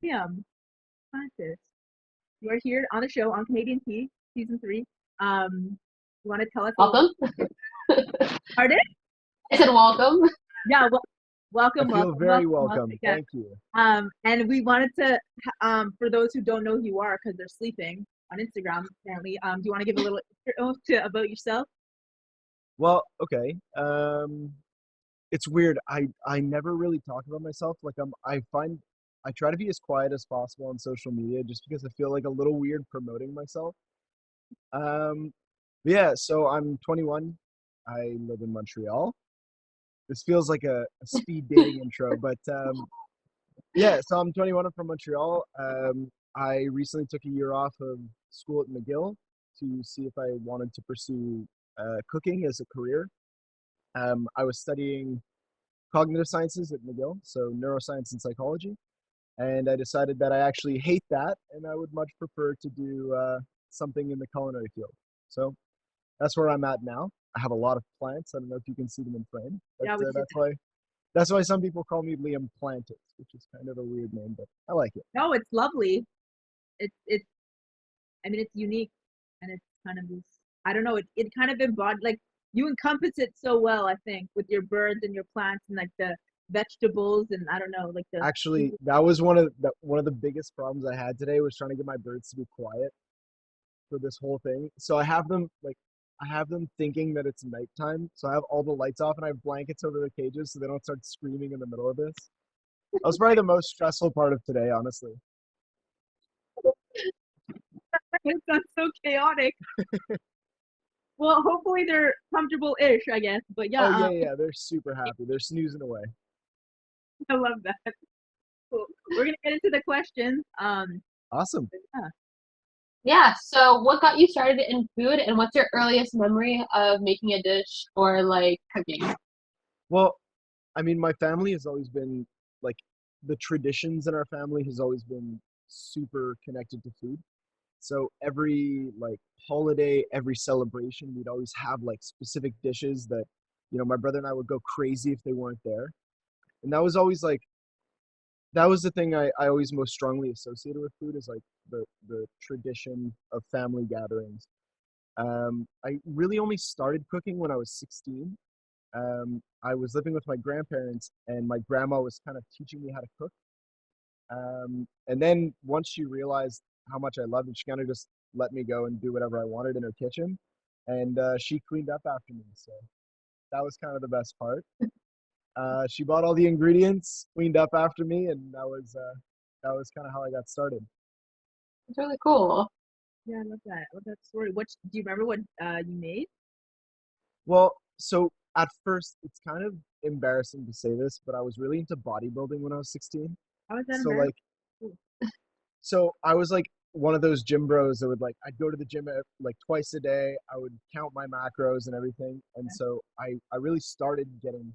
Liam Pantis. You are here on the show on Canadian Tea, season 3. You want to tell us a little Welcome. pardon? I said welcome. Yeah, well, I welcome, feel welcome, very welcome once welcome. again. Thank you. And we wanted to, for those who don't know who you are because they're sleeping on Instagram apparently, do you want to give a little intro about yourself? Well, okay. It's weird. I never really talk about myself. Like I try to be as quiet as possible on social media just because I feel like a little weird promoting myself. Um, but yeah, so I'm 21. I live in Montreal. This feels like a speed dating intro, but yeah, so I'm 21. I'm from Montreal. I recently took a year off of school at McGill to see if I wanted to pursue cooking as a career. I was studying cognitive sciences at McGill, so neuroscience and psychology, and I decided that I actually hate that, and I would much prefer to do something in the culinary field. So that's where I'm at now. I have a lot of plants. I don't know if you can see them in frame, but Yeah, we should. that's why some people call me Liam Plantis, which is kind of a weird name, but I like it. No, it's lovely. It's I mean it's unique and it's kind of this I don't know, it kind of embodies like you encompass it so well, I think, with your birds and your plants and like the vegetables and I don't know, like the Actually, that was one of the biggest problems I had today was trying to get my birds to be quiet for this whole thing. So I have them thinking that it's nighttime. So I have all the lights off and I have blankets over the cages so they don't start screaming in the middle of this. That was probably the most stressful part of today, honestly. it sounds so chaotic. Well, hopefully they're comfortable-ish, I guess. But yeah, Oh yeah, yeah, they're super happy. They're snoozing away. I love that. Cool. We're gonna get into the questions. Awesome. Yeah. Yeah, so what got you started in food and what's your earliest memory of making a dish or like cooking? Well, I mean, my family has always been like the traditions in our family has always been super connected to food. So every like holiday, every celebration, we'd always have like specific dishes that, my brother and I would go crazy if they weren't there. And that was the thing I always most strongly associated with food is like the tradition of family gatherings. I really only started cooking when I was 16. I was living with my grandparents and my grandma was kind of teaching me how to cook. And then once she realized how much I loved it, she kind of just let me go and do whatever I wanted in her kitchen. And she cleaned up after me. So that was kind of the best part. She bought all the ingredients, cleaned up after me, and that was kind of how I got started. It's really cool. Yeah, I love that. I love that story. What do you remember what you made? Well, so at first, it's kind of embarrassing to say this, but I was really into bodybuilding when I was 16. How is that So embarrassing? like So I was like one of those gym bros that would like I'd go to the gym like twice a day. I would count my macros and everything. And so I really started getting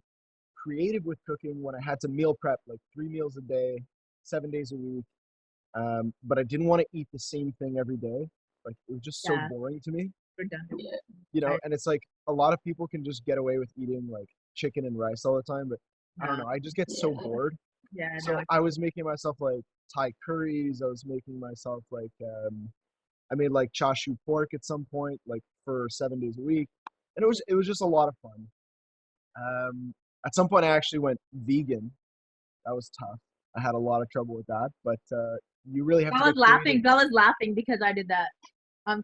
creative with cooking when I had to meal prep like 3 meals a day, 7 days a week. But I didn't want to eat the same thing every day. Like it was just so Yeah, boring to me, redundant. Yeah. I and it's like a lot of people can just get away with eating like chicken and rice all the time, but I don't no. know. I just get so Yeah. bored. Yeah, no. So I was making myself like Thai curries. I was making myself like I made like chashu pork at some point, like for 7 days a week, and it was just a lot of fun. At some point, I actually went vegan. That was tough. I had a lot of trouble with that, but you really have to Bella's get creative. laughing. Bella's laughing because I did that. Um,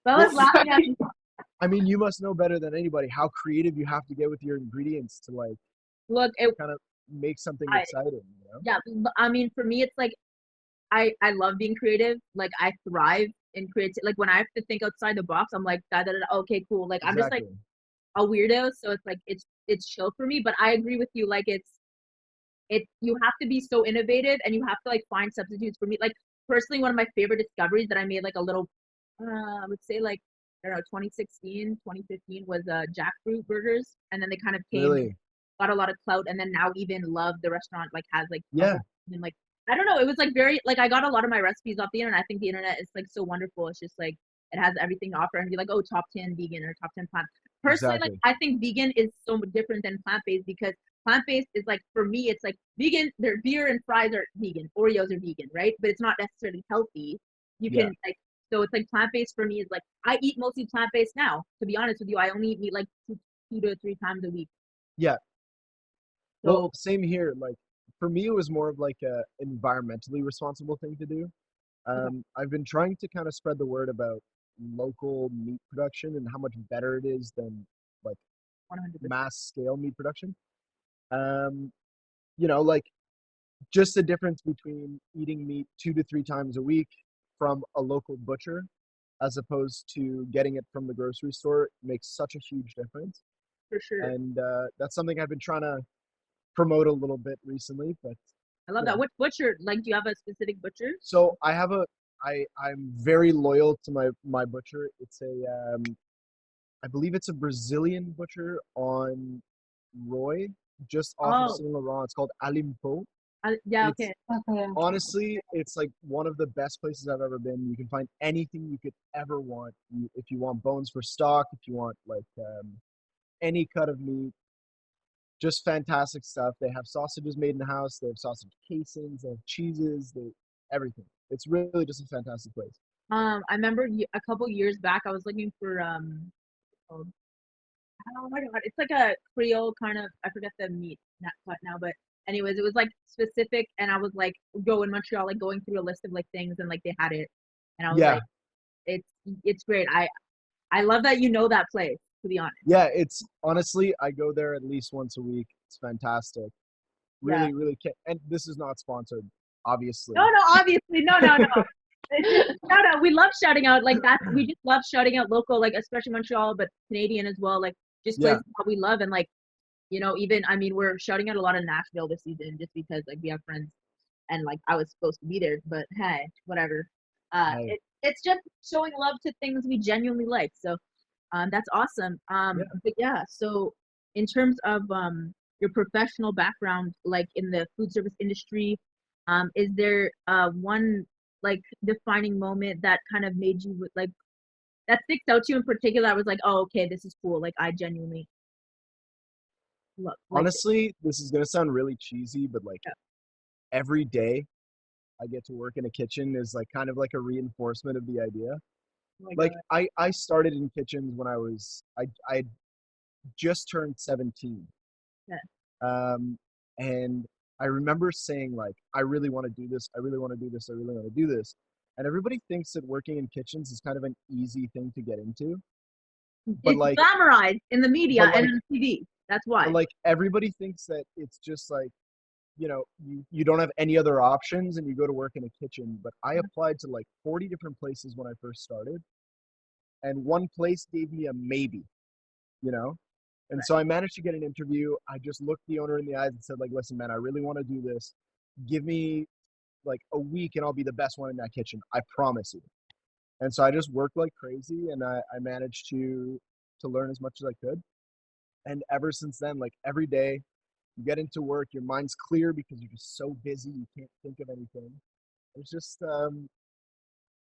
Bella's Well, laughing at Sorry. I mean, you must know better than anybody how creative you have to get with your ingredients to like look. kind of make something I exciting. yeah. I mean, for me, it's like I love being creative. Like I thrive in creative. Like when I have to think outside the box, I'm like da da da. Okay, cool. Like I'm just like Exactly. a weirdo, so it's like it's chill for me. But I agree with you. Like it's you have to be so innovative and you have to like find substitutes for me. Like personally, one of my favorite discoveries that I made like a little, I would say like I don't know, 2016, 2015 was Jackfruit Burgers, and then they kind of came and Really. got a lot of clout, and then now even Love the restaurant like has like a Yeah. whole and like I don't know, it was like very like I got a lot of my recipes off the internet. I think the internet is like so wonderful. It's just like it has everything to offer and be like, oh, top 10 vegan or top 10 plant. personally, like Exactly. I think vegan is so much different than plant-based because plant-based is like for me, it's like vegan. Their beer and fries are vegan, Oreos are vegan, right? But it's not necessarily healthy. You Yeah. can like so it's like plant-based for me is like I eat mostly plant-based now. To be honest with you, I only eat meat like two to three times a week. Yeah. Well, So same here. Like for me, it was more of like a environmentally responsible thing to do. okay, I've been trying to kind of spread the word about local meat production and how much better it is than like 100%. mass scale meat production. Um, like just the difference between eating meat 2 to 3 times a week from a local butcher as opposed to getting it from the grocery store makes such a huge difference. For sure. And that's something I've been trying to promote a little bit recently. But I love you that. know, What butcher? Like, do you have a specific butcher? so I'm very loyal to my butcher. It's a I believe it's a Brazilian butcher on Roy, just off of Oh, Saint Laurent. It's called Alimpo. yeah, It's okay. Okay. honestly, it's like one of the best places I've ever been. You can find anything you could ever want. If you want bones for stock, if you want like any cut of meat, just fantastic stuff. They have sausages made in the house. They have sausage casings. They have cheeses. They everything. It's really just a fantastic place. I remember a couple years back, I was looking for oh, oh my god, it's like a Creole kind of. I forget the meat not cut now, but anyways, it was like specific, and I was like, go in Montreal, like going through a list of like things, and like they had it, and I was Yeah, like, it's it's great. I love that you know that place. To be honest, yeah. It's honestly, I go there at least once a week. It's fantastic. yeah. Really, really. And this is not sponsored, No, obviously. no, obviously, no, no, no. It's just shout out. We love shouting out like that. We just love shouting out local, like especially Montreal, but Canadian as well. Like just Yeah, places that we love, and like even I mean, we're shouting out a lot of Nashville this season just because like we have friends, and like I was supposed to be there, but hey, whatever. hey, It's just showing love to things we genuinely like. So, that's awesome. yeah. But yeah, so in terms of your professional background, like in the food service industry, is there one like defining moment that kind of made you like that sticks out to you in particular? I was like, oh, okay, this is cool. Like I genuinely love like this. Honestly, this is gonna sound really cheesy, but like Yeah. every day I get to work in a kitchen is like kind of like a reinforcement of the idea. Oh my Like god. I started in kitchens when I just turned 17. Yeah. Um, and I remember saying like, I really want to do this. I really want to do this. I really want to do this. And everybody thinks that working in kitchens is kind of an easy thing to get into. But It's like, glamorized in the but media and like, on TV. That's why. but like everybody thinks that it's just like, you don't have any other options and you go to work in a kitchen. But I applied to like 40 different places when I first started. And one place gave me a maybe, you know? And Right. so I managed to get an interview. I just looked the owner in the eyes and said, like, listen, man, I really want to do this. Give me like a week and I'll be the best one in that kitchen. I promise you. And so I just worked like crazy and I managed to learn as much as I could. And ever since then, like every day you get into work, your mind's clear because you're just so busy, you can't think of anything. It's just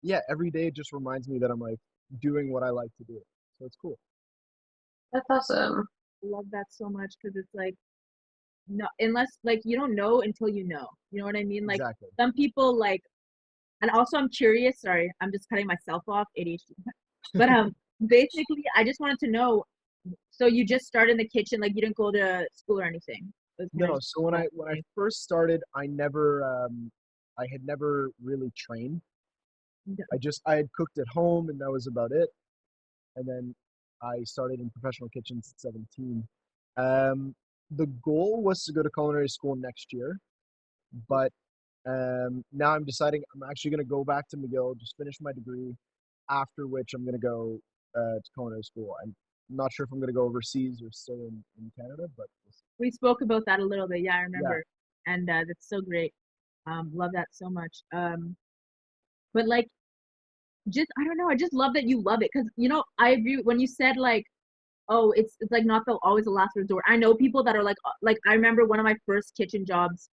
yeah, every day it just reminds me that I'm like doing what I like to do. So it's cool. That's awesome. I love that so much because it's like no, unless like you don't know until you know. You know what I mean? Like Exactly. some people like, and also I'm curious. Sorry, I'm just cutting myself off. ADHD. But basically, I just wanted to know. So you just started in the kitchen, like you didn't go to school or anything. It was kind of No, just so when I first started, I had never really trained. I had cooked at home and that was about it. And then I started in professional kitchens at 17. Um, the goal was to go to culinary school next year, but now I'm deciding I'm actually going to go back to McGill, just finish my degree, after which I'm going to go to culinary school. I'm not sure if I'm going to go overseas or stay in Canada, but we spoke about that a little bit. Yeah, I yeah, remember, and that's so great. Love that so much. But like, just I don't know. I just love that you love it because I agree when you said like, oh, it's like not the always the last resort. I know people that are like I remember one of my first kitchen jobs,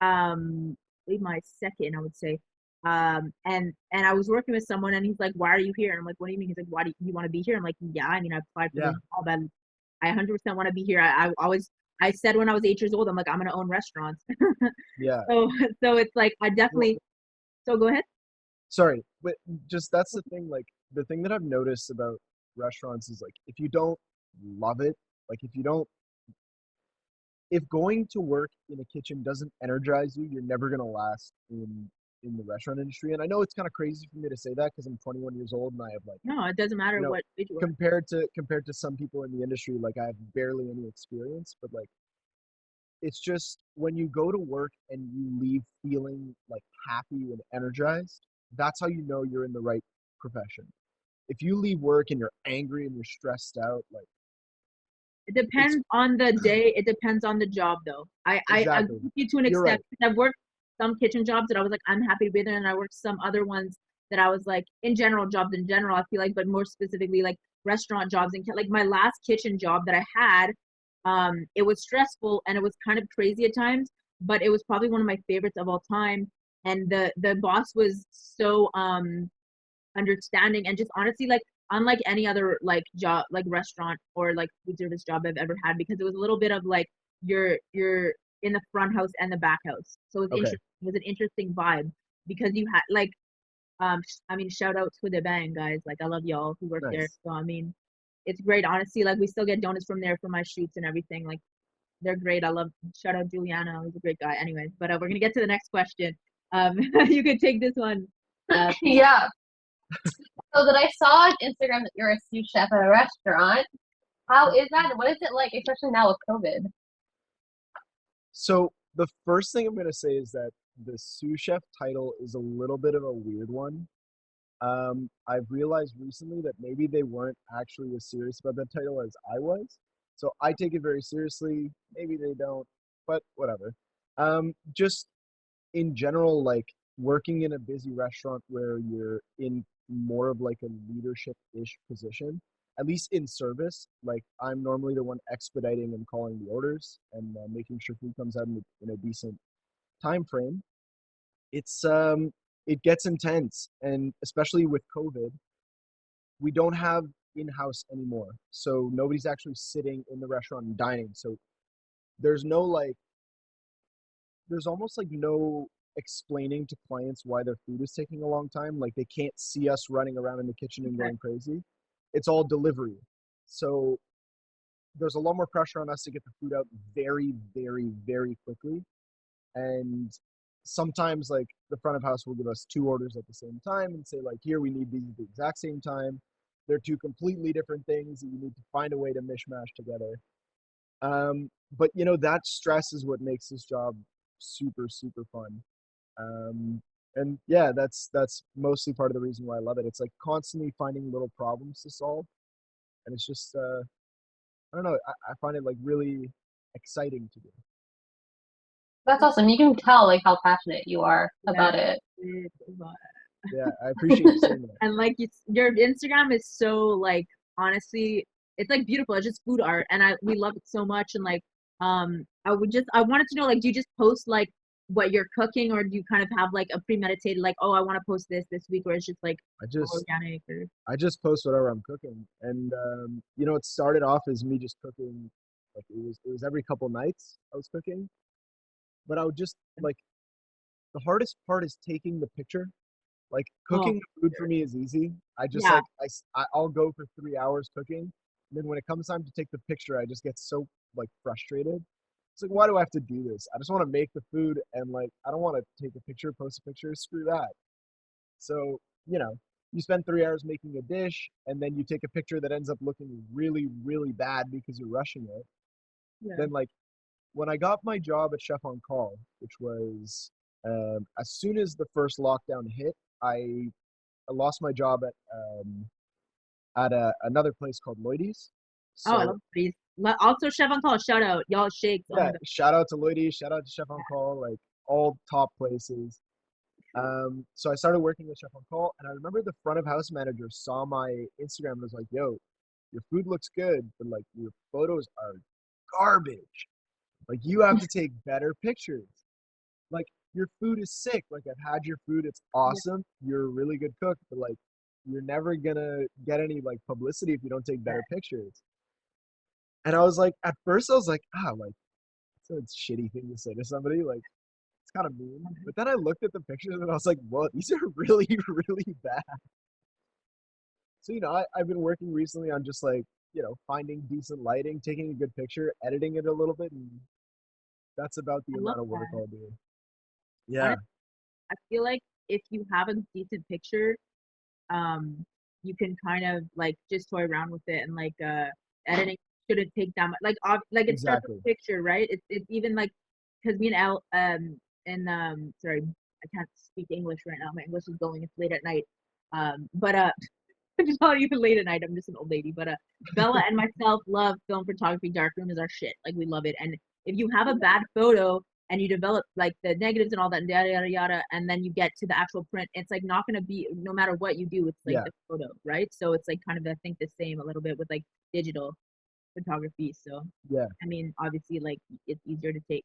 maybe my second, I would say. And I was working with someone, and he's like, "Why are you here?" And I'm like, "What do you mean?" He's like, "Why do you want to be here?" I'm like, "Yeah, I mean, I applied for Yeah, this job, and I 100% want to be here." I always I said when I was 8 years old, I'm like, I'm gonna own restaurants. yeah. So so it's like I Well, definitely. So go ahead. sorry, but just that's the thing. Like the thing that I've noticed about restaurants is like if you don't love it, like if going to work in a kitchen doesn't energize you, you're never gonna last in the restaurant industry. And I know it's kind of crazy for me to say that because I'm 21 years old and I have like, No, it doesn't matter you know, what age you are. compared to some people in the industry, like I have barely any experience, but like it's just when you go to work and you leave feeling like happy and energized, that's how you know you're in the right profession. If you leave work and you're angry and you're stressed out, like It it's depends on the day. It depends on the job, though. I agree exactly. with you to an You're extent. right. Because I've worked some kitchen jobs that I was like, I'm happy to be there, and I worked some other ones that I was like, in general, jobs in general, I feel like, but more specifically, like restaurant jobs. And like my last kitchen job that I had, it was stressful and it was kind of crazy at times, but it was probably one of my favorites of all time. And the boss was so understanding and just honestly like unlike any other like job like restaurant or like food service job I've ever had, because it was a little bit of like you're in the front house and the back house, so it was Okay. interesting. It was an interesting vibe because you had like I mean, shout out to the bang guys, like I love y'all who work there. Nice. So I mean, it's great, honestly. Like we still get donuts from there for my shoots and everything. Like they're great. I love, shout out Juliana, who's a great guy. Anyways, but we're gonna get to the next question. You could take this one. uh Yeah. So that I saw on Instagram that you're a sous chef at a restaurant. How is that? And what is it like, especially now with COVID? So the first thing I'm gonna say is that the sous chef title is a little bit of a weird one. I've realized recently that maybe they weren't actually as serious about that title as I was. So I take it very seriously. Maybe they don't, but whatever. Just in general, like working in a busy restaurant where you're in more of like a leadership-ish position, at least in service, like I'm normally the one expediting and calling the orders and making sure food comes out in a decent time frame. It gets intense, and especially with COVID, we don't have in-house anymore. So nobody's actually sitting in the restaurant and dining. So there's no like there's almost like no explaining to clients why their food is taking a long time. Like they can't see us running around in the kitchen and okay. going crazy. It's all delivery. So there's a lot more pressure on us to get the food out very, very, very quickly. And sometimes like the front of house will give us two orders at the same time and say like, here, we need these at the exact same time. They're two completely different things that you need to find a way to mishmash together. But that stress is what makes this job super, super fun. And yeah, that's mostly part of the reason why I love it. It's like constantly finding little problems to solve, and it's just I don't know. I find it like really exciting to do. That's awesome. You can tell like how passionate you are Yeah, about it. it's Yeah, I appreciate you saying that. and like your Instagram is so like honestly, it's like beautiful. It's just food art, and I we love it so much. And like, I wanted to know like, do you just post like what you're cooking, or do you kind of have like a premeditated like, oh, I want to post this week, or it's just like I just organic or I just post whatever I'm cooking, and it started off as me just cooking. Like it was every couple nights I was cooking, but I would just like the hardest part is taking the picture. Like oh cooking food for me is easy. I just yeah like I'll go for 3 hours cooking, and then when it comes time to take the picture, I just get so like frustrated. It's like, why do I have to do this? I just want to make the food, and like I don't want to take a picture, post a picture. Screw that. So you spend 3 hours making a dish, and then you take a picture that ends up looking really, really bad because you're rushing it. yeah Then like when I got my job at Chef on Call, which was as soon as the first lockdown hit, I lost my job at another place called Lloydie's. oh I So love these. Also Chef on Call, shout out y'all shakes, oh yeah, my god. shout out to Lloydie's, shout out to Chef on Call, like all top places. So I started working with Chef on Call, and I remember the front of house manager saw my Instagram and was like, "Yo, your food looks good, but like your photos are garbage. Like you have to take better pictures." Like your food is sick. Like I've had your food, it's awesome. You're a really good cook, but like you're never gonna get any like publicity if you don't take better pictures. And I was like, at first I was like, like it's a shitty thing to say to somebody. Like it's kind of mean. But then I looked at the pictures and I was like, whoa, these are really, really bad. So, I've been working recently on just like, finding decent lighting, taking a good picture, editing it a little bit, and that's about the I love amount of work that. I'll do. Yeah, Honestly, I feel like if you have a decent picture, um, you can kind of like just toy around with it and like editing shouldn't take that much. Like it starts with exactly. a picture, right? It's even like because me and Elle and sorry, I can't speak English right now. My English is going. It's late at night. But it's not even late at night. I'm just an old lady. But Bella and myself love film photography. Darkroom is our shit. Like we love it. And if you have a bad photo and you develop like the negatives and all that and yada yada yada, and then you get to the actual print, it's like not gonna be no matter what you do, it's like Yeah, the photo, right? So it's like kind of I think the same a little bit with like digital photography. So yeah, I mean, obviously, like it's easier to take.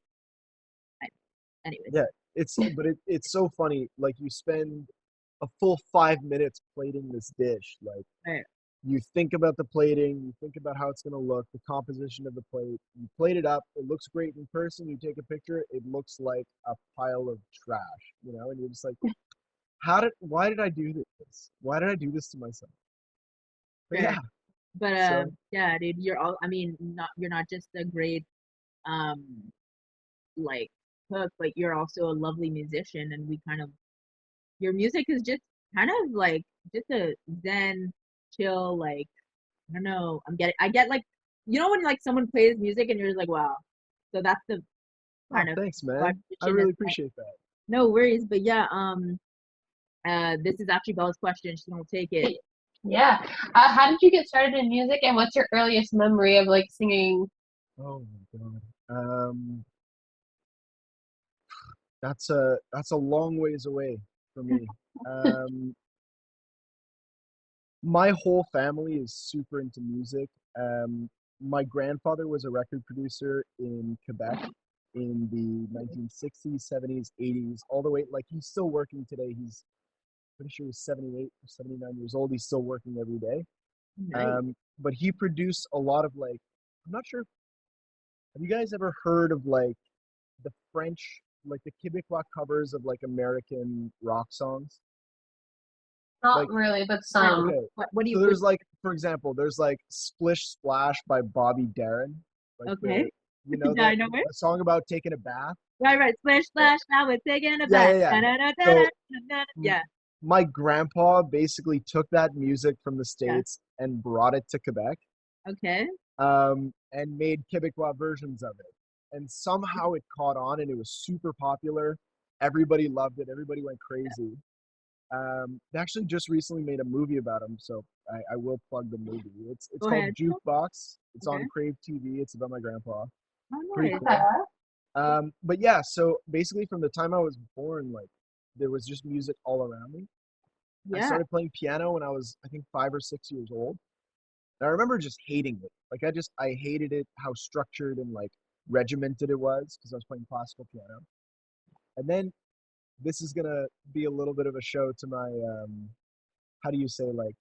Anyways, yeah. It's so funny. Like you spend a full 5 minutes plating this dish. Like right, you think about the plating, you think about how it's gonna look, the composition of the plate. You plate it up. It looks great in person. You take a picture. It looks like a pile of trash. And you're just like, why did I do this? Why did I do this to myself? But fair. yeah, But so yeah, dude, you're all. I mean, not you're not just a great um like cook, but you're also a lovely musician, and we kind of your music is just kind of like just a zen, chill, like I don't know. I get like when like someone plays music and you're just like wow. So that's the oh, kind of thanks, man. I vibration really that's like appreciate that. no worries. But yeah, this is actually Bella's question. She's gonna take it. Yeah. How did you get started in music, and what's your earliest memory of like singing? Oh my God. That's a long ways away for me. Um, my whole family is super into music. My grandfather was a record producer in Quebec in the 1960s, 70s, 80s, all the way. Like he's still working today. He's pretty sure he's 78 or 79 years old. He's still working every day. Nice. But he produced a lot of like, I'm not sure. Have you guys ever heard of like the French, like the Quebecois covers of like American rock songs? Not Like, really, but Kind of. some. okay, What do so you? What, there's like, for example, there's like Splish Splash by Bobby Darin, like okay. Yeah, that I know it. a song about taking a bath. Right, right. Splish, splash. Now we're taking a Yeah, bath. yeah, yeah. So Da-da-da-da-da-da-da. m- Yeah, my grandpa basically took that music from the yeah. States and brought it to Quebec, Okay. and made Quebecois versions of it. And somehow it caught on and it was super popular. Everybody loved it. Everybody went crazy. They actually just recently made a movie about him, so I will plug the movie. It's Go called ahead. Jukebox. It's Okay. on Crave TV. It's about my grandpa. Oh, Pretty nice. Okay. cool. But yeah, so basically from the time I was born, like there was just music all around me. I Yeah. started playing piano when I was, I think, 5 or 6 years old. And I remember just hating it. Like I hated it, how structured and like regimented it was because I was playing classical piano. And then this is gonna be a little bit of a show to my how do you say, like,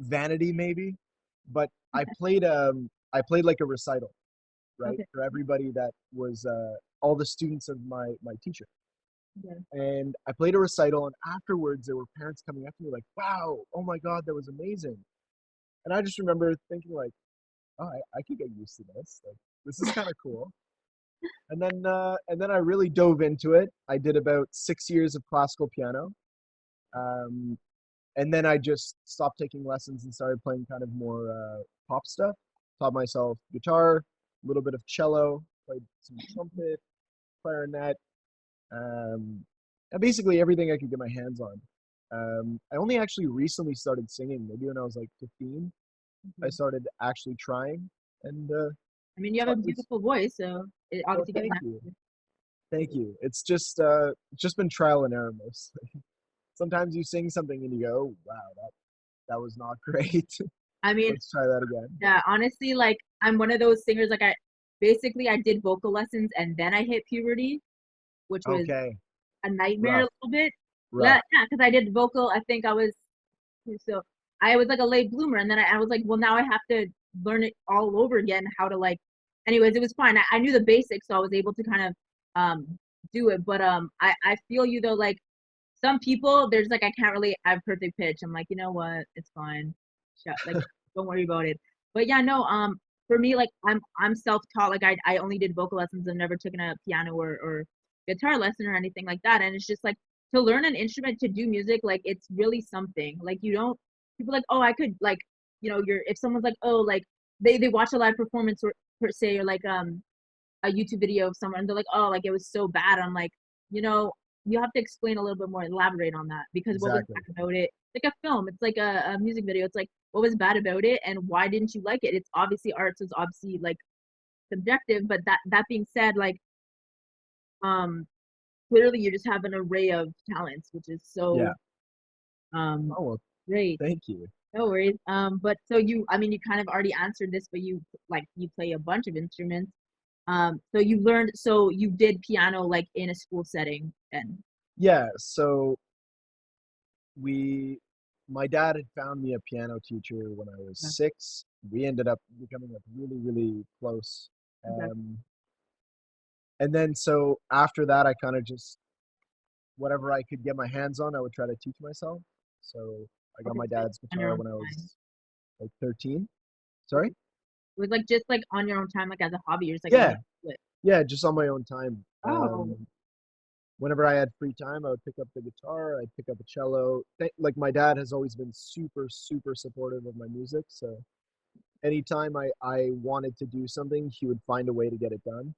vanity maybe, but I played like a recital, right, Okay. for everybody that was all the students of my teacher. Yeah. And I played a recital, and afterwards there were parents coming up to me like, wow, oh my God, that was amazing. And I just remember thinking like, oh, I could get used to this. Like this is kind of cool. And then I really dove into it. I did about 6 years of classical piano. Um, and then I just stopped taking lessons and started playing kind of more pop stuff. Taught myself guitar, a little bit of cello, played some trumpet, clarinet, um, and basically everything I could get my hands on. I only actually recently started singing, maybe when I was like 15. I Mhm. started actually trying, and I mean, you have a it's beautiful voice, so it well, obviously gets thank you, natural. thank you. It's just been trial and error mostly. Sometimes you sing something and you go, oh, wow, that was not great. I mean, Let's try that again. yeah, honestly, like I'm one of those singers. Like I basically I did vocal lessons and then I hit puberty, which was Okay. a nightmare a Rough. little bit. Rough. Yeah, because I did vocal. I think I was so I was like a late bloomer, and then I was like, well, now I have to learn it all over again. How to like, anyways, it was fine. I knew the basics, so I was able to kind of do it. But I feel you though. Like some people, there's like I can't really have perfect pitch. I'm like, you know what, it's fine. Like don't worry about it. But yeah, no. For me, like I'm self-taught. Like I only did vocal lessons and never taken a piano or guitar lesson or anything like that. And it's just like to learn an instrument to do music, like it's really something. Like you don't people like, oh, I could like, you're if someone's like, oh, like they watch a live performance or per se or like a YouTube video of someone and they're like, oh, like it was so bad. I'm like, you know, you have to explain a little bit more, elaborate on that because what was Exactly. bad about it? Like a film, it's like a music video. It's like what was bad about it and why didn't you like it? It's obviously art, so it's obviously like subjective. But that being said, like um clearly you just have an array of talents, which is so Yeah. Oh well, great. thank you. No worries. But so I mean, you kind of already answered this, but you play a bunch of instruments. So you did piano like in a school setting and Yeah. So my dad had found me a piano teacher when I was yeah, 6. We ended up becoming like really, really close. okay, And then so after that, I kind of just whatever I could get my hands on, I would try to teach myself. So I got okay, my so dad's on your guitar own when I time. was like 13. Okay. Sorry? It was like just like on your own time, like as a hobby, you're just like Yeah. learning to do it. Yeah, just on my own time. Oh, Whenever I had free time, I would pick up the guitar, I'd pick up a cello. Like my dad has always been super, super supportive of my music. So anytime I wanted to do something, he would find a way to get it done.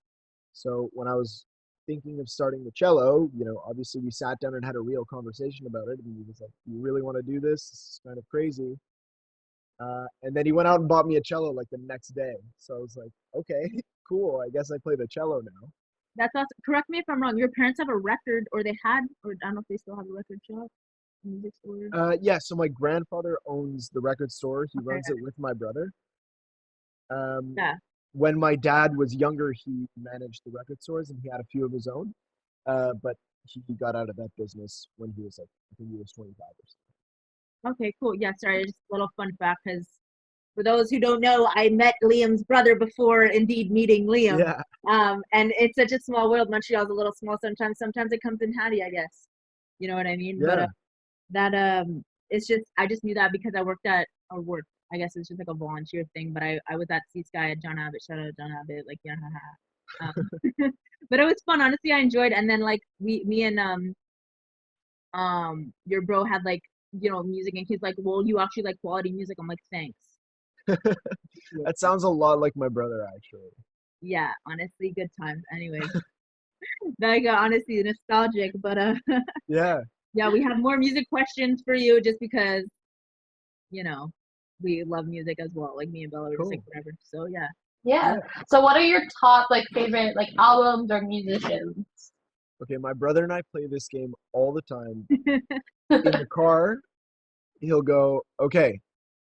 So when I was thinking of starting the cello, obviously we sat down and had a real conversation about it. And he was like, "You really want to do this? This is kind of crazy." And then he went out and bought me a cello like the next day. So I was like, "Okay, cool. I guess I play the cello now." that's awesome. Correct me if I'm wrong. Your parents have a record, or they had, or I don't know if they still have a record shop, music store. Yeah. So my grandfather owns the record store. He Okay, runs it with my brother. Um, yeah. when my dad was younger, he managed the record stores and he had a few of his own. But he got out of that business when he was like, I think he was 25 or Okay, cool. Yeah, sorry, just a little fun fact because for those who don't know, I met Liam's brother before indeed meeting something. Liam. Yeah. And it's such a small world. Montreal's a little small sometimes. Sometimes it comes in handy, I guess. You know what I mean? But Yeah. that it's just I just knew that because I worked at or worked. I guess it's just like a volunteer thing. But I was at C Sky at John Abbott. Shout out John Abbott. Like yeah, haha. But it was fun. Honestly, I enjoyed. And then like me and your bro had like music, and he's like, well, you actually like quality music. I'm like, thanks. That sounds a lot like my brother, actually. Yeah, honestly, good times. Anyways, like honestly, nostalgic, but Yeah. yeah, we have more music questions for you just because you know we love music as well. Like me and Bella were just like Cool. whatever. So yeah. Yeah. Yeah. So what are your top like favorite like albums or musicians? Okay. My brother and I play this game all the time. In the car, he'll go, "Okay,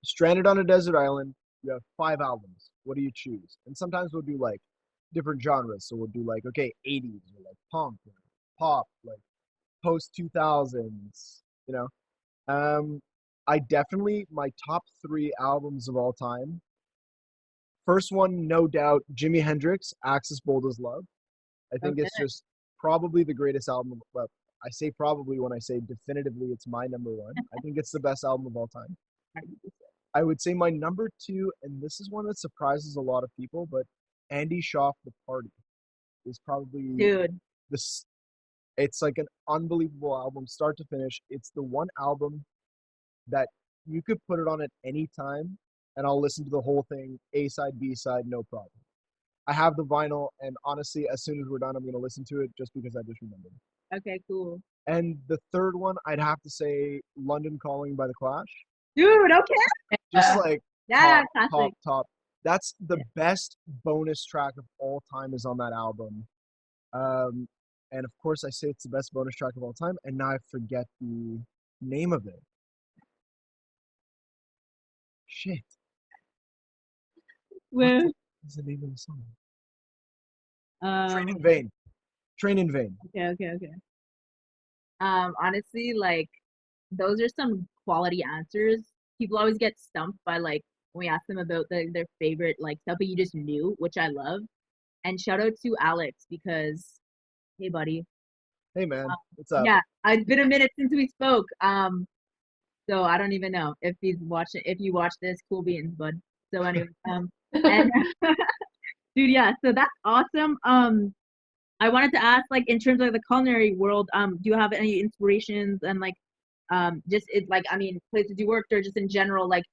stranded on a desert island. You have 5 albums. What do you choose?" And sometimes we'll do like different genres. So we'll do like, okay, 80s or like punk, or pop, like post 2000s, you know. Um, I definitely my top 3 albums of all time. First one, no doubt, Jimi Hendrix, Axis Bold as Love. I think Okay. it's just probably the greatest album. Well, I say probably when I say definitively it's my number one. I think it's the best album of all time. I would say my number 2, and this is one that surprises a lot of people, but Andy Schaaf, The Party, is probably Dude, this. It's like an unbelievable album, start to finish. It's the one album that you could put it on at any time, and I'll listen to the whole thing, A side, B side, no problem. I have the vinyl, and honestly, as soon as we're done, I'm gonna listen to it just because I just remembered. okay, cool. And the third one, I'd have to say London Calling by The Clash. Dude, okay. Just Yeah. like Yeah, top, top, classic. top. That's the Yeah. best bonus track of all time is on that album. Um, and of course, I say it's the best bonus track of all time, and now I forget the name of it. Shit, what Well, is the name of the song? Train um, in Vain. Train in Vain. okay, okay, okay. Honestly, like those are some quality answers. People always get stumped by like when we ask them about their favorite like stuff, but you just knew, which I love. And shout out to Alex because hey buddy. Hey man, Um, what's up? yeah, it's been a minute since we spoke. So I don't even know if he's watching if you watch this, cool beans, bud. So anyway, and dude, yeah, so that's awesome. I wanted to ask, like, in terms of the culinary world, do you have any inspirations and like, just it like, I mean, places you worked or just in general, like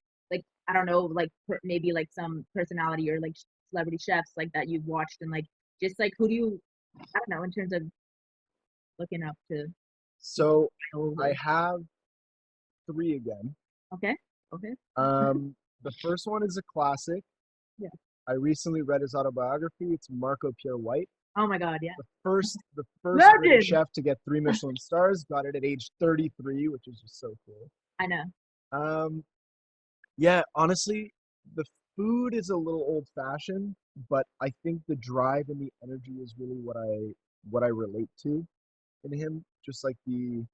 I don't know, like maybe like some personality or like celebrity chefs like that you've watched and like just like who do you, I don't know, in terms of looking up to So idols I or have three again. okay, okay, The first one is a classic. yeah. I recently read his autobiography. It's Marco Pierre White, Oh my God, yeah, the first British legend. chef to get 3 Michelin stars. Got it at age 33, which is just so cool. I know. Um, yeah, honestly, the food is a little old-fashioned, but I think the drive and the energy is really what I relate to in him. Just like the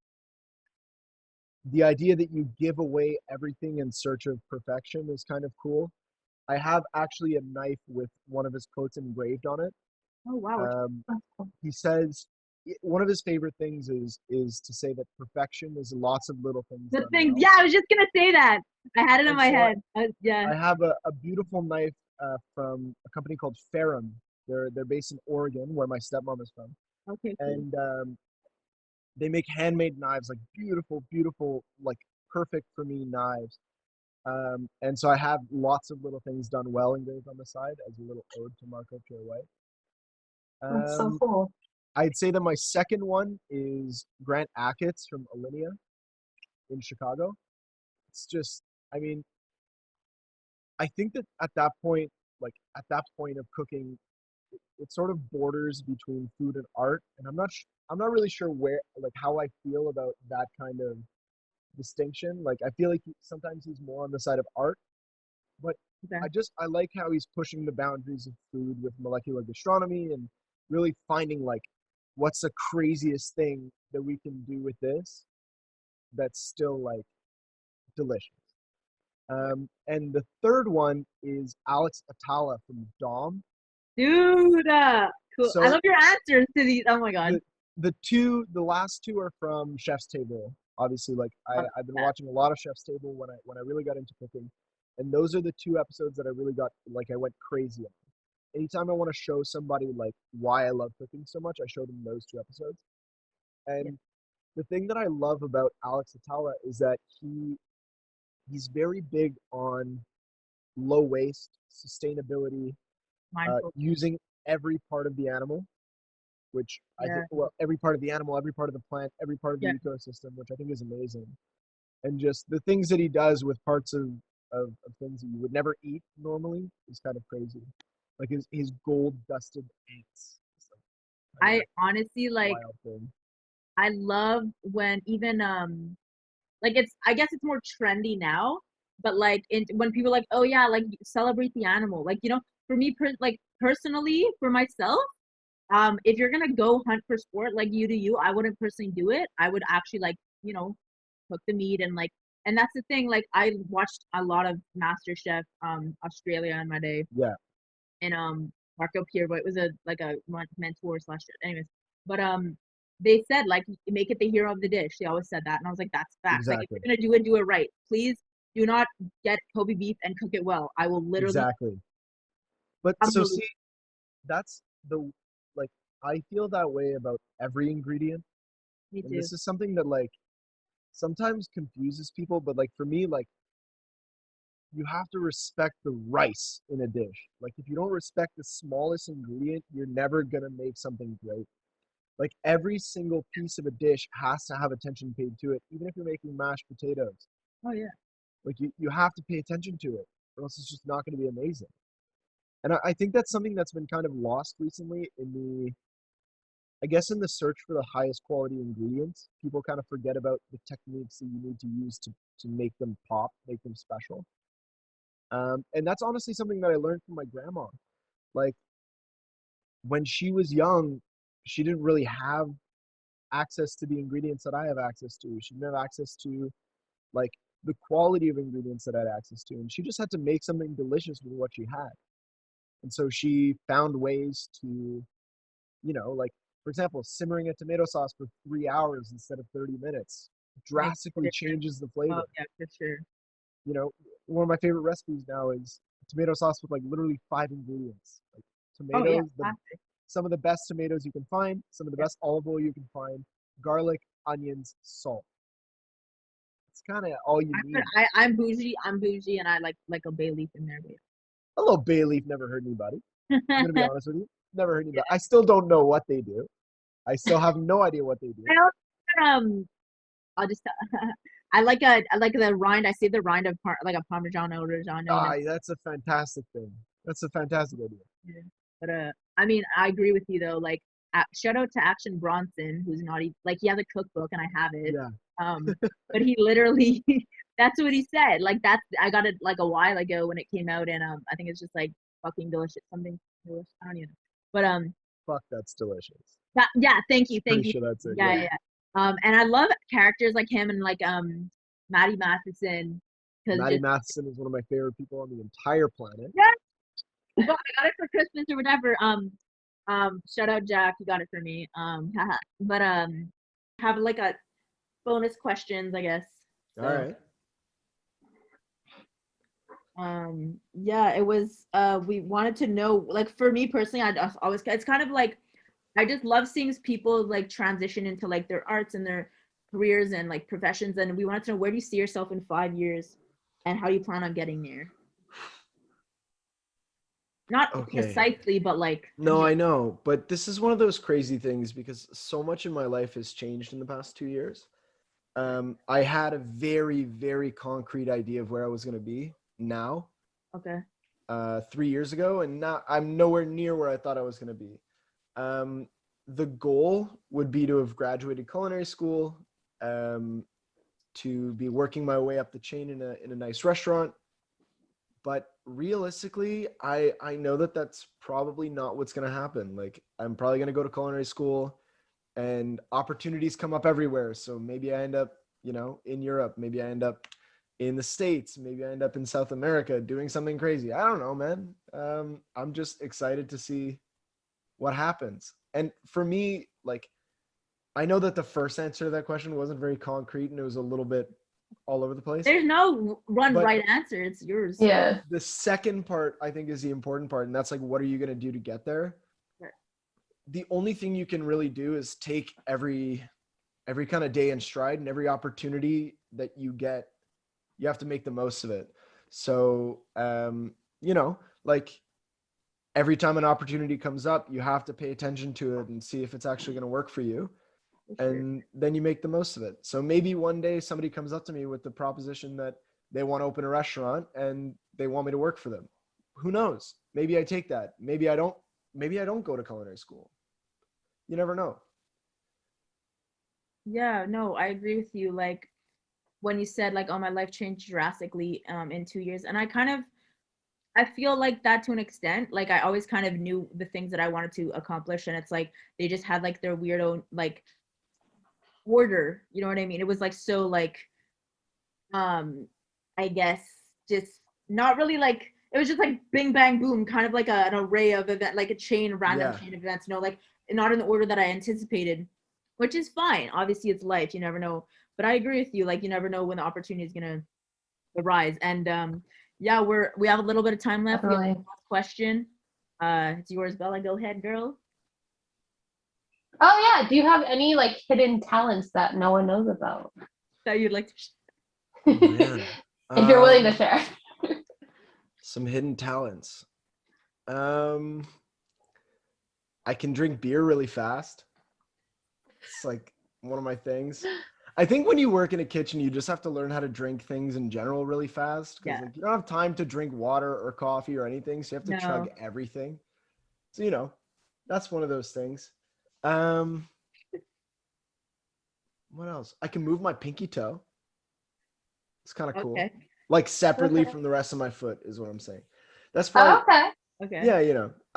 idea that you give away everything in search of perfection is kind of cool. I have actually a knife with one of his quotes engraved on it. Oh wow, Um, he says one of his favorite things is to say that perfection is lots of little things the done things. well. Yeah, I was just gonna say that. I had it in And my so head. Yeah. I have a beautiful knife from a company called Ferrum. They're based in Oregon, where my stepmom is from, Okay, cool. and they make handmade knives, like beautiful, beautiful, like perfect for me knives. And so I have lots of little things done well engraved on the side as a little ode to Marco Pierre White. That's so Um, cool. I'd say that my second one is Grant Achatz from Alinea in Chicago. It's just, I mean, I think that at that point, like at that point of cooking, it sort of borders between food and art, and I'm not really sure where, like, how I feel about that kind of distinction. Like, I feel like sometimes he's more on the side of art, but Okay. I like how he's pushing the boundaries of food with molecular gastronomy and really finding like what's the craziest thing that we can do with this that's still like delicious. And the third one is Alex Atala from Dom. Dude, cool. I So love your answers to these. Oh my God. the last two are from Chef's Table. Obviously, like Love I've been that. watching a lot of Chef's Table when I really got into cooking, and those are the two episodes that I really got like I went crazy on. Anytime I want to show somebody like why I love cooking so much, I show them those two episodes. Yeah, And the thing that I love about Alex Atala is that he's very big on low waste, sustainability, mindful. using every part of the animal, which I Yeah, think, well, every part of the animal, every part of the plant, every part of the yeah. ecosystem, which I think is amazing. And just the things that he does with parts of things that you would never eat normally is kind of crazy. Like his gold dusted ants. It's like kind I of honestly like. wild thing. I love when even like it's. I guess it's more trendy now, but like when people are like, oh yeah, like celebrate the animal. Like for me, like personally, for myself. If you're gonna go hunt for sport like you do you, I wouldn't personally do it. I would actually like, cook the meat and like and that's the thing, like I watched a lot of Master Chef Australia in my day Yeah, and Marco Pierre, but it was a like a mentor slash anyways. But they said like make it the hero of the dish. They always said that and I was like, that's facts. Like if exactly. you're gonna do it right. Please do not get Kobe beef and cook it well. I will literally Exactly. But so unbelieve. see, that's the like I feel that way about every ingredient. Me And too. this is something that like sometimes confuses people, but like for me, like you have to respect the rice in a dish. Like if you don't respect the smallest ingredient, you're never gonna make something great. Like every single piece of a dish has to have attention paid to it, even if you're making mashed potatoes. Oh yeah. Like you have to pay attention to it, or else it's just not gonna be amazing. And I think that's something that's been kind of lost recently in I guess in the search for the highest quality ingredients, people kind of forget about the techniques that you need to use to make them pop, make them special. And that's honestly something that I learned from my grandma. Like when she was young, she didn't really have access to the ingredients that I have access to. She didn't have access to like the quality of ingredients that I had access to, and she just had to make something delicious with what she had. And so she found ways to, like for example, simmering a tomato sauce for 3 hours instead of 30 minutes Makes a drastically difference. changes the Oh flavor. yeah, for sure. You know, one of my favorite recipes now is tomato sauce with like literally 5 ingredients. Like Oh yeah, tomatoes, classic. some of the best tomatoes you can find, some of the Yeah. best olive oil you can find, garlic, onions, salt. It's kind of all you need. I'm bougie. I'm bougie, and I like a bay leaf in there. A little bay leaf never hurt anybody. I'm gonna be Yeah. honest with you. Never hurt anybody. I still don't know what they do. I still have no idea what they do. I also, I'll just I like the rind. I save the rind of like a Parmigiano Reggiano, Ah, that's a fantastic thing. That's a fantastic idea. Yeah. But I mean, I agree with you though. Like, shout out to Action Bronson, who's not even like he has a cookbook and I have it. Yeah. But he literally, that's what he said. Like I got it like a while ago when it came out, and I think it's just like fucking delicious, something delicious. I don't even know. But Fuck, that's delicious. yeah, thank you, Pretty thank you. sure that's it. Yeah, yeah. And I love characters like him and like Maddie Matheson because Maddie just Matheson is one of my favorite people on the entire planet. yeah. Well, I got it for Christmas or whatever. Shout out Jack, you got it for me. Haha. But have like a bonus questions, I guess. All So right. yeah, it was we wanted to know, like for me personally, I just always, it's kind of like I just love seeing people like transition into like their arts and their careers and like professions, and we wanted to know, where do you see yourself in 5 years and how do you plan on getting there? Not Okay. precisely, but like No, I know, but this is one of those crazy things because so much in my life has changed in the past 2 years. I had a very, very concrete idea of where I was going to be now, okay. 3 years ago, and now I'm nowhere near where I thought I was going to be. The goal would be to have graduated culinary school, to be working my way up the chain in a nice restaurant. But realistically, I know that that's probably not what's going to happen. Like, I'm probably going to go to culinary school and opportunities come up everywhere. So maybe I end up, in Europe, maybe I end up in the States, maybe I end up in South America doing something crazy. I don't know, man. I'm just excited to see what happens. And for me, like, I know that the first answer to that question wasn't very concrete and it was a little bit all over the place. There's no But- right answer. It's yours. Yeah. The second part, I think, is the important part, and that's like, what are you going to do to get there? Right. The only thing you can really do is take every kind of day in stride, and every opportunity that you get, you have to make the most of it. So, like, every time an opportunity comes up, you have to pay attention to it and see if it's actually going to work for you. For sure. And then you make the most of it. So maybe one day somebody comes up to me with the proposition that they want to open a restaurant and they want me to work for them. Who knows? Maybe I take that. Maybe I don't go to culinary school. You never know. Yeah, no, I agree with you. Like when you said like, oh, my life changed drastically in 2 years, and I feel like that to an extent. Like I always kind of knew the things that I wanted to accomplish, and it's like they just had like their weirdo like order. You know what I mean? It was like so like I guess just not really like, it was just like bing bang boom, kind of like an array of event, like a random Yeah. chain of events, like not in the order that I anticipated, which is fine. Obviously it's life, you never know. But I agree with you, like you never know when the opportunity is gonna arise. And yeah, we have a little bit of time left. We have Definitely. one last question. It's yours, Bella. Go ahead, girl. Oh yeah. Do you have any like hidden talents that no one knows about? That you'd like to Man. If you're willing to share. Some hidden talents. I can drink beer really fast. It's like one of my things. I think when you work in a kitchen, you just have to learn how to drink things in general really fast. Because Yeah. like, you don't have time to drink water or coffee or anything. So you have to No. chug everything. So, that's one of those things. What else? I can move my pinky toe. It's kind of cool. Okay. Like separately Okay. from the rest of my foot is what I'm saying. That's Oh, probably, okay. Okay. yeah,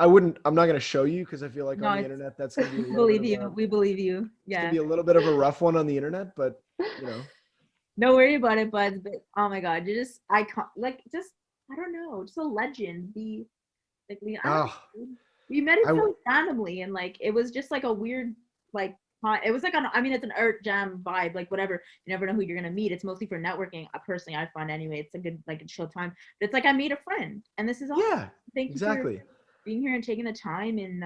I'm not gonna show you because I feel like No, on the it's- internet that's gonna be a We little bit believe of you. a, We believe you. it's Yeah. gonna be a little bit of a rough one on the internet, but you know. No worry about it, buds. But oh my god, you're just icon. Like just I don't know, just a legend. The like I don't Oh, know. We met it I w- so randomly, and like it was just like a weird like. It was like I mean, it's an art jam vibe, like whatever. You never know who you're gonna meet. It's mostly for networking. Personally, I find anyway. It's a good like a chill time. But it's like I made a friend, and this is awesome. yeah, Thank you for exactly. being here and taking the time. And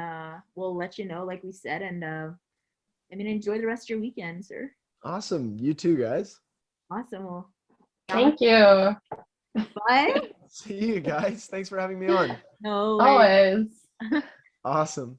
we'll let you know, like we said. And I mean, enjoy the rest of your weekend, sir. Awesome. You too, guys. Awesome. Well, Thank you. bye. See you guys. Thanks for having me on. No worries. Always. Awesome.